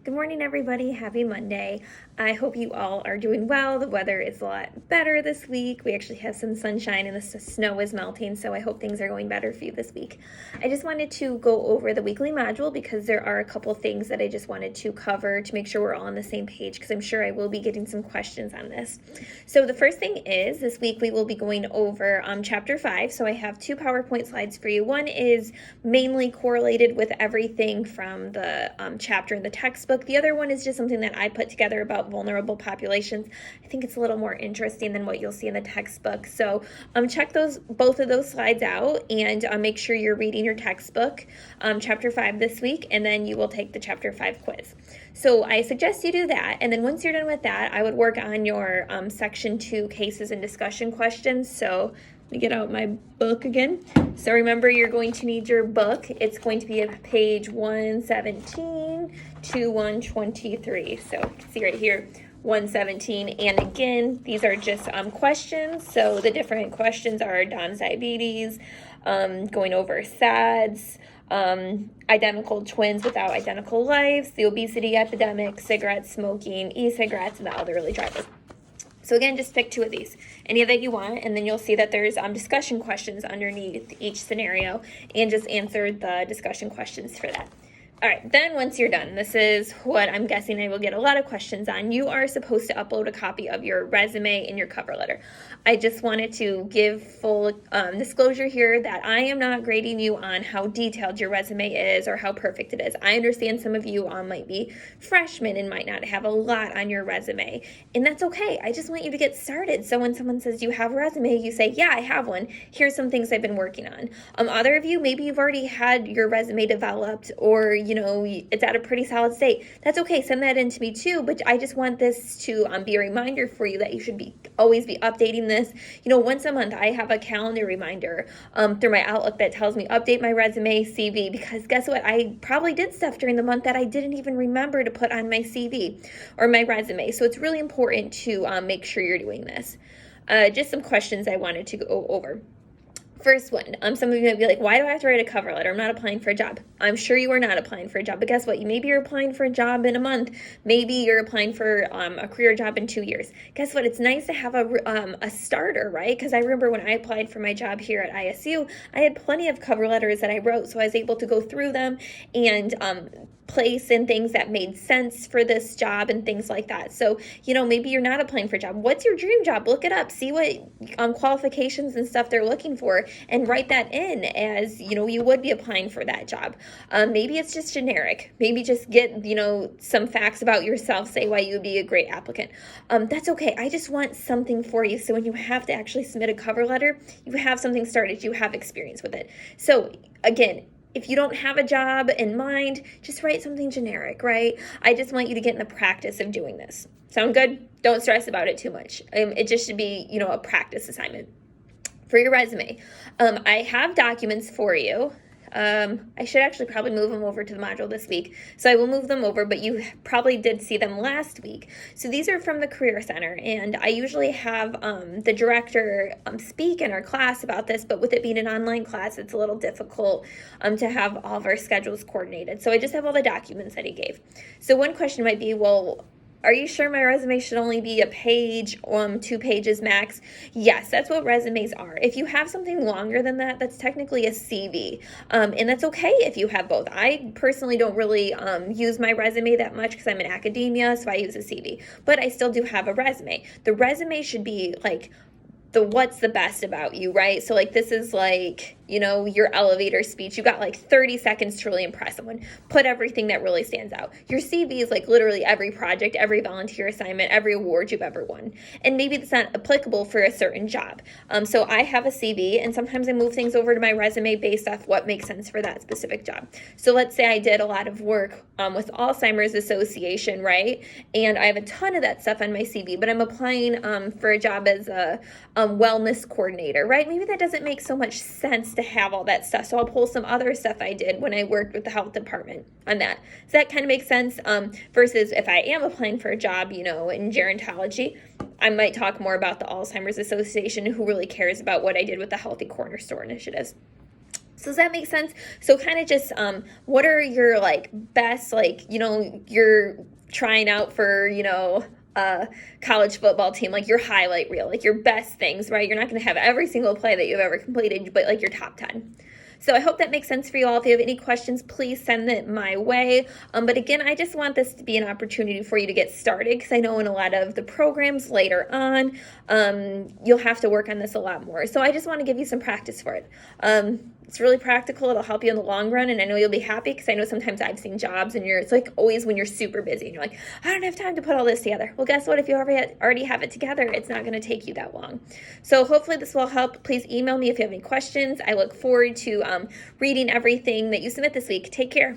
Good morning, everybody. Happy Monday. I hope you all are doing well. The weather is a lot better this week. We actually have some sunshine and the snow is melting, so I hope things are going better for you this week. I just wanted to go over the weekly module because there are a couple things that I just wanted to cover to make sure we're all on the same page, because I'm sure I will be getting some questions on this. So the first thing is, this week we will be going over chapter 5. So I have two PowerPoint slides for you. One is mainly correlated with everything from the chapter in the textbook. The other one is just something that I put together about vulnerable populations. I think it's a little more interesting than what you'll see in the textbook. So check both of those slides out, and make sure you're reading your textbook, chapter 5 this week, and then you will take the chapter 5 quiz. So I suggest you do that, and then once you're done with that, I would work on your section 2 cases and discussion questions. So let me get out my book again. So remember, you're going to need your book. It's going to be at page 117 to 123. So you can see right here, 117. And again, these are just questions. So the different questions are Don's diabetes, going over SADS, identical twins without identical lives, the obesity epidemic, cigarettes, smoking, e-cigarettes, and the elderly drivers. So again, just pick 2 of these, any that you want, and then you'll see that there's discussion questions underneath each scenario, and just answer the discussion questions for that. All right, then once you're done, this is what I'm guessing I will get a lot of questions on. You are supposed to upload a copy of your resume and your cover letter. I just wanted to give full disclosure here that I am not grading you on how detailed your resume is or how perfect it is. I understand some of you might be freshmen and might not have a lot on your resume, and that's okay. I just want you to get started. So when someone says you have a resume, you say, yeah, I have one. Here's some things I've been working on. Other of you, maybe you've already had your resume developed, or it's at a pretty solid state. That's okay. Send that in to me too. But I just want this to be a reminder for you that you should always be updating this. Once a month, I have a calendar reminder through my Outlook that tells me update my resume, CV, because guess what? I probably did stuff during the month that I didn't even remember to put on my CV or my resume. So it's really important to make sure you're doing this. Just some questions I wanted to go over. First one, some of you might be like, why do I have to write a cover letter? I'm not applying for a job. I'm sure you are not applying for a job, but guess what? Maybe you're applying for a job in a month. Maybe you're applying for a career job in 2 years. Guess what? It's nice to have a starter, right? Because I remember when I applied for my job here at ISU, I had plenty of cover letters that I wrote, so I was able to go through them and place in things that made sense for this job and things like that. So, maybe you're not applying for a job. What's your dream job? Look it up. See what qualifications and stuff they're looking for, and write that in as, you would be applying for that job. Maybe it's just generic. Maybe just get, some facts about yourself, say why you would be a great applicant. That's okay. I just want something for you, so when you have to actually submit a cover letter, you have something started, you have experience with it. So again, if you don't have a job in mind, just write something generic, right? I just want you to get in the practice of doing this. Sound good? Don't stress about it too much. It just should be, a practice assignment. For your resume, I have documents for you. I should actually probably move them over to the module this week. So I will move them over, but you probably did see them last week. So these are from the Career Center, and I usually have the director speak in our class about this, but with it being an online class, it's a little difficult to have all of our schedules coordinated. So I just have all the documents that he gave. So one question might be, well, are you sure my resume should only be a page, 2 pages max? Yes, that's what resumes are. If you have something longer than that, that's technically a CV. And that's okay if you have both. I personally don't really use my resume that much because I'm in academia, so I use a CV. But I still do have a resume. The resume should be like the what's the best about you, right? So this is your elevator speech. You got 30 seconds to really impress someone. Put everything that really stands out. Your CV is literally every project, every volunteer assignment, every award you've ever won. And maybe it's not applicable for a certain job. So I have a CV, and sometimes I move things over to my resume based off what makes sense for that specific job. So let's say I did a lot of work with Alzheimer's Association, right? And I have a ton of that stuff on my CV, but I'm applying for a job as a wellness coordinator, right? Maybe that doesn't make so much sense to have all that stuff. So I'll pull some other stuff I did when I worked with the health department on that. So that kind of makes sense versus if I am applying for a job, in gerontology, I might talk more about the Alzheimer's Association, who really cares about what I did with the Healthy Corner Store initiatives. So does that make sense? So kind of just what are your like best, like, you're trying out for, college football team, like your highlight reel, like your best things, right? You're not going to have every single play that you've ever completed, but like your top 10. So I hope that makes sense for you all. If you have any questions, please send it my way. But again, I just want this to be an opportunity for you to get started, because I know in a lot of the programs later on, you'll have to work on this a lot more. So I just want to give you some practice for it. It's really practical. It'll help you in the long run, and I know you'll be happy, because I know sometimes I've seen jobs and it's like always when you're super busy and you're like, I don't have time to put all this together. Well, guess what? If you already have it together, it's not going to take you that long. So hopefully this will help. Please email me if you have any questions. I look forward to reading everything that you submit this week. Take care.